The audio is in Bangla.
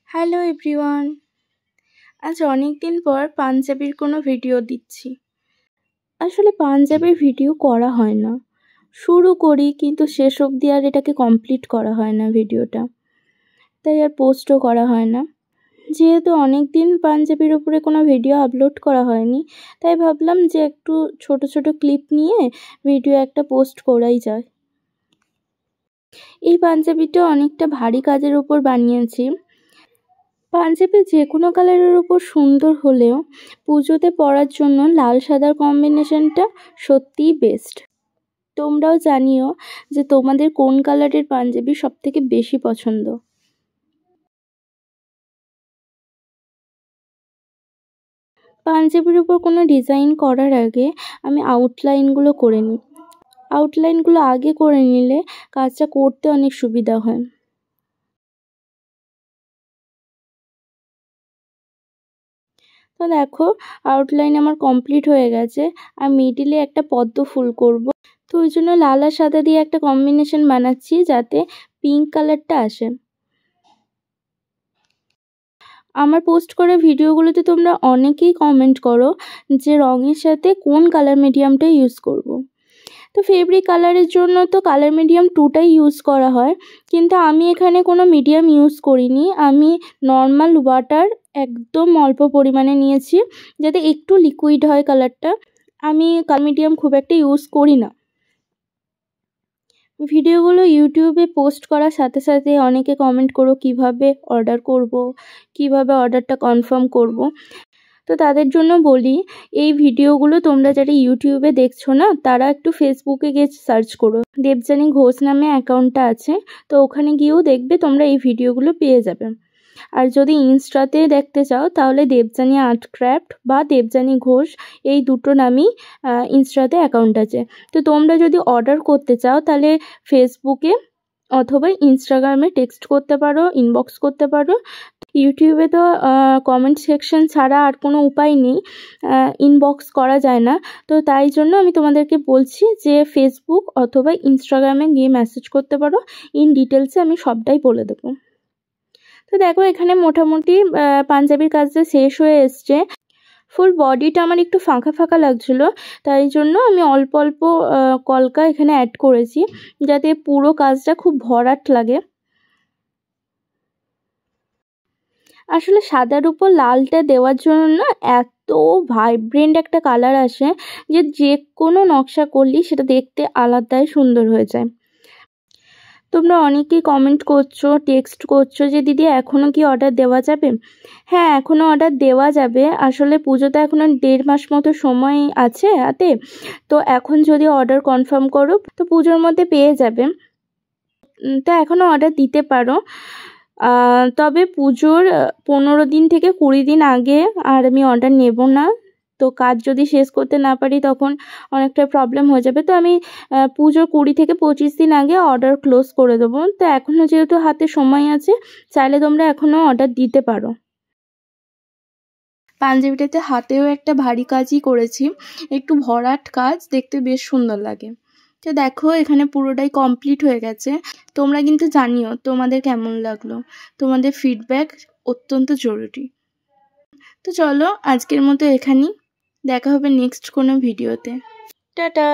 হ্যালো এভরিওয়ান, আজ অনেক দিন পর পাঞ্জাবির কোনো ভিডিও দিচ্ছি। আসলে পাঞ্জাবির ভিডিও করা হয় না, শুরু করি কিন্তু শেষ অবধি আর এটাকে কমপ্লিট করা হয় না ভিডিওটা, তাই আর পোস্টও করা হয় না। যেহেতু অনেক দিন পাঞ্জাবির উপরে কোনো ভিডিও আপলোড করা হয়নি, তাই ভাবলাম যে একটু ছোট ছোট ক্লিপ নিয়ে ভিডিও একটা পোস্ট করাই যায়। এই পাঞ্জাবিটা অনেকটা ভারী কাজের উপর বানিয়েছি। পাঞ্জাবি যে কোনো কালারের উপর সুন্দর হলেও পুজোতে পরার জন্য লাল সাদার কম্বিনেশনটা সত্যিই বেস্ট। তোমরাও জানিও যে তোমাদের কোন কালারের পাঞ্জাবি সবথেকে বেশি পছন্দ। পাঞ্জাবির উপর কোনো ডিজাইন করার আগে আমি আউটলাইনগুলো করে নিই। আউটলাইনগুলো আগে করে নিলে কাজটা করতে অনেক সুবিধা হয়। তো দেখো, আউটলাইন আমার কমপ্লিট হয়ে গেছে। আর মিডিলে একটা পদ্ম ফুল করব, তো ওই জন্য লাল আর সাদা দিয়ে একটা কম্বিনেশন বানাচ্ছি যাতে পিঙ্ক কালারটা আসে। আমার পোস্ট করা ভিডিওগুলোতে তোমরা অনেকেই কমেন্ট করো যে রঙের সাথে কোন কালার মিডিয়ামটা ইউজ করব। তো ফেব্রিক কালারের জন্য তো কালার মিডিয়াম 2টাই ইউজ করা হয়, কিন্তু আমি এখানে কোনো মিডিয়াম ইউজ করিনি। আমি নর্মাল ওয়াটার একদম অল্প পরিমাণে নিয়েছি যাতে একটু লিকুইড হয় কালারটা। আমি কালার মিডিয়াম খুব একটা ইউজ করি না। ভিডিওগুলো ইউটিউবে পোস্ট করার সাথে সাথে অনেকে কমেন্ট করো কিভাবে অর্ডার করব, কিভাবে অর্ডারটা কনফার্ম করব। তো তাদের জন্য বলি, এই ভিডিওগুলো তোমরা যারা ইউটিউবে দেখছো না, তারা একটু ফেসবুকে গিয়ে সার্চ করো। দেবযানী ঘোষ নামে অ্যাকাউন্টটা আছে, তো ওখানে গিয়েও দেখবে তোমরা এই ভিডিওগুলো পেয়ে যাবে। আর যদি ইনস্টাতে দেখতে চাও তাহলে দেবযানী আর্ট ক্রাফট বা দেবযানী ঘোষ এই দুটো নামই ইনস্টাতে অ্যাকাউন্ট আছে। তো তোমরা যদি অর্ডার করতে চাও তাহলে ফেসবুকে অথবা ইনস্টাগ্রামে টেক্সট করতে পারো, ইনবক্স করতে পারো। ইউটিউবে তো কমেন্ট সেকশন ছাড়া আর কোনো উপায় নেই, ইনবক্স করা যায় না। তো তাই জন্য আমি তোমাদেরকে বলছি যে ফেসবুক অথবা ইনস্টাগ্রামে গিয়ে মেসেজ করতে পারো, ইন ডিটেলসে আমি সবটাই বলে দেবো। তো দেখো, এখানে মোটামুটি পাঞ্জাবির কাজটা শেষ হয়ে এসছে। ফুল বডিটা আমার একটু ফাঁকা ফাঁকা লাগছিলো, তাই জন্য আমি অল্প অল্প কলকা এখানে অ্যাড করেছি যাতে পুরো কাজটা খুব ভরাট লাগে। আসলে সাদার উপর লালটা দেওয়ার জন্য না এত ভাইব্রেন্ট একটা কালার আসে যে যে কোনো নকশা করলেই সেটা দেখতে আলাদাই সুন্দর হয়ে যায়। তোমরা অনেকেই কমেন্ট করছো, টেক্সট করছো যে দিদি এখনও কি অর্ডার দেওয়া যাবে? হ্যাঁ, এখনও অর্ডার দেওয়া যাবে। আসলে পুজোতে এখনও 1.5 মাস মতো সময় আছে হাতে, তো এখন যদি অর্ডার কনফার্ম করো তো পুজোর মধ্যে পেয়ে যাবে। তো এখনও অর্ডার দিতে পারো, তবে পুজোর 15 দিন থেকে 20 দিন আগে আর আমি অর্ডার নেব না। তো কাজ যদি শেষ করতে না পারি তখন অনেকটা প্রবলেম হয়ে যাবে। তো আমি পুজোর 20 থেকে 25 দিন আগে অর্ডার ক্লোজ করে দেবো। তো এখনও যেহেতু হাতে সময় আছে, চাইলে তোমরা এখনও অর্ডার দিতে পারো। পাঞ্জাবিটাতে হাতেও একটা ভারী কাজই করেছি, একটু ভরাট কাজ, দেখতে বেশ সুন্দর লাগে। তো দেখো, এখানে পুরোটাই কমপ্লিট হয়ে গেছে। তোমরা কিন্তু জানিও তোমাদের কেমন লাগলো, তোমাদের ফিডব্যাক অত্যন্ত জরুরি। তো চলো, আজকের মতো এখানেই, দেখা হবে নেক্সট কোনো ভিডিওতে। টাটা।